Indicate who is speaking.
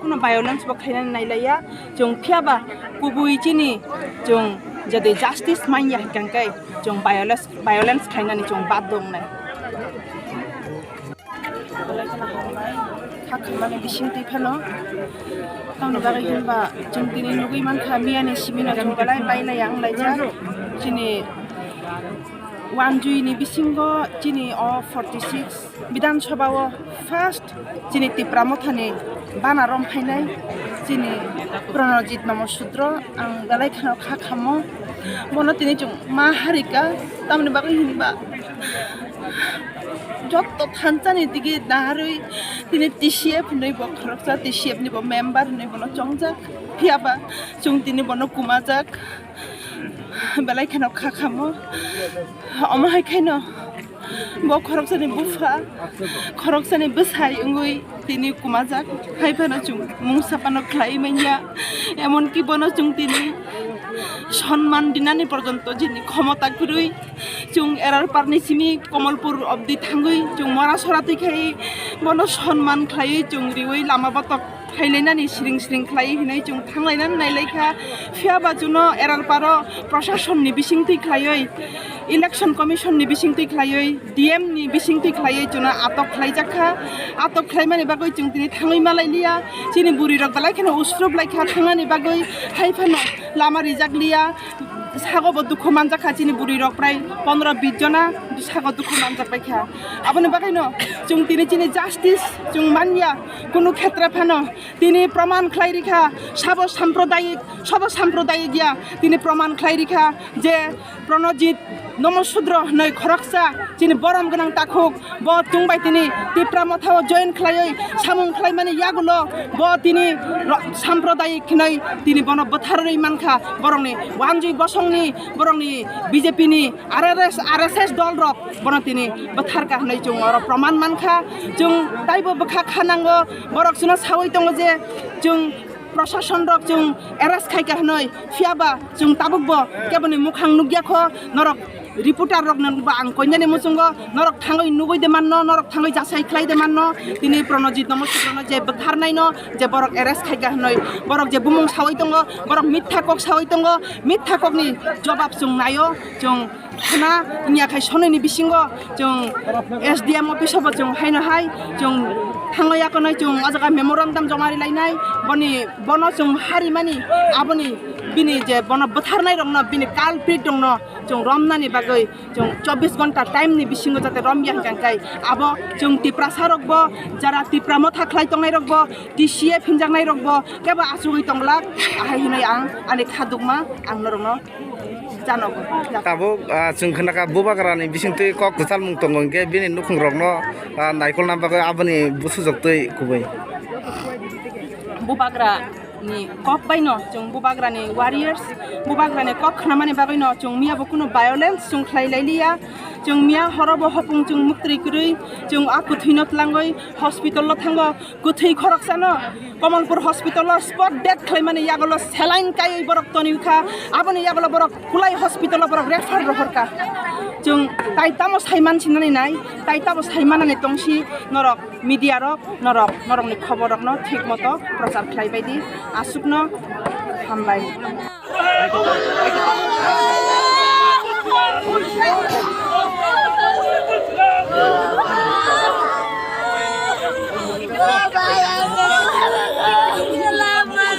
Speaker 1: কোনো violence bo khaina nailaya jong phiaba kubui chini jong jadi justice manya kangkai jong violence khaina ni jong bad dong nai khamane bising ti phano tauni bagai hinba jong tini nugui man khamia ni simina jong balai baila yang laija chini Wanjui ni bisingo chini o 46 Bidhan Sabha o first chini Tipramothani bana rom phainai chini Pranajit Namasudro ang dalai khano kha khamo bono tini chung ma harika tamni bagai hinba joto thanchani digi narui tini TCF nei bo kharoksa TCF ni bo member nei bono chongjak phiaba chung tini bono kumajak belai khano kha khamo oma hai khaino bo khoroksani bufa khoroksani besai ungui tini kumajak hai phano chung mungsapano khlai manya emon ki bono chung tini সম্মান দিনানি পর্যন্ত যিনি ক্ষমতা গুরুই চুং error পারনি Simi Kamalpur অবধি থাঙ্গুই চুং মরা সরাতে খাই বন সম্মান খাই চুং রিউই লামা বাতক খাইলাইনানি সিরিং সিরিং খাই হিনাই চুং থাংলাইনান নাইলাইখা ফিয়া বাজুনো এরার পার প্রশাসননি বিসিংতি খাইই ইলেকশন কমিশননি বিসিংতি খাইই ডিএম ni বিসিংতি খাইই চুনা আটক খাইজাখা আটক খাইমানি বাগৈ চুং তিনি থাঙ্গৈ মালাইলিয়া চিনি বুড়ি রক বালাই খেন উস্রুব লাইখা থাঙ্গানি বাগৈ হাইফানো লামা রিজাকলিয়া সাগব দুঃখ মানজাখা চিনি বুড়ি রক প্রায় 15-20 জনা সাগ দুঃখ মানজাক পাইখা আপনি বাগাইনো চুং তিনি চিনি জাস্টিস চুং মানিয়া কোনো ক্ষেত্রে ফানো তিনি প্রমাণ খাইরিখা সব সাম্প্রদায়িক গিয়া তিনি প্রমাণ খাইরিখা যে প্রণজিৎ নমশূদ্র নৈ খরকসা চিনি বরম গনাং তাখুক ব তুংবাই তিনি তিপ্রামথাও জয়েন খাইই সামুং খাইমানি ইয়াগুলো ব তিনি সাম্প্রদায়িক নৈ তিনি বন বথারই মানখা বরংনি ওয়ানজুই বসংনি বরংনি বিজেপি ni RSS দল রক বন তিনি বথারকা নৈ চুং অর প্রমাণ মানখা চুং তাইবো বখা খানাঙ্গো বরক সুনা সাওই দङ যে চুং প্রশাসন রক চুং এরাস খাইকা নৈ ফিয়াবা চুং তাবুকবো কেবনি মুখাং নুগিয়াখো নরক রিপোর্টার রক নবা আং কইনানি মুসুঙ্গ নরক থাঙ্গই নুগই দে মান্ন নরক থাঙ্গই জাসাই খ্লাই দে মান্ন তিনি প্রণজিৎ নমস্কার যে বধারনাই ন যে বরক এরেস খাইগা নই বরক যে বুমুং সাওই দङ বরক মিথ্যা কক সাওই দङ মিথ্যা kokni জবাব চুং নাইও চুং খানা ইয়া খাই সনেনি বিসিঙ্গ চুং SDM অফিস হব চুং হাইনো হাই চুং থাঙ্গয়া কনই চুং আজাga মেমোরান্ডাম জমারি লাইনাই বনি বন চুং হারিমানি আবনি বিনি যে বন বথারনাই রং ন বিনি কালপ্রিট দङ ন চুং রমনানি বাগৈ চুং 24 ঘন্টা time ni bisingo jate romya hangkai abo chung tipra sarok bo jara tipra motha khlai tongnai rok bo TCA phinjaknai rok bo keba asugoi tonglak ahai hinai ang ani khadukma ang norongno janogo tabo chung khnaka bubagrani bisingtui kok kuchal mung tongongke bini nukhung rokno naikol nambagoi aboni busujoktoi kubai bubagra ni kok baino chung bubagra ni warriors bubagra ni kok khnamani bagaino chung mia bo kuno violence chung khlai lailia chung mia horobo hopung chung muktri kurui chung aku thuinot langoi hospital lo thango kuthei khoroksano Kamalpur hospital spot death খাইমানি ইয়াগলো saline কাই বরক তনিউখা আবনি ইয়াগলো বরক Kulai hospital বরক refer রহরকা जों ताइतामो साइमान सिनानै नाय ताइतामो साइमानानै तंसि नरक media रक नरकनि खबर रकन ठीक मतो प्रचार खालायबायदि आसुकनो हामबाय
Speaker 2: Selamat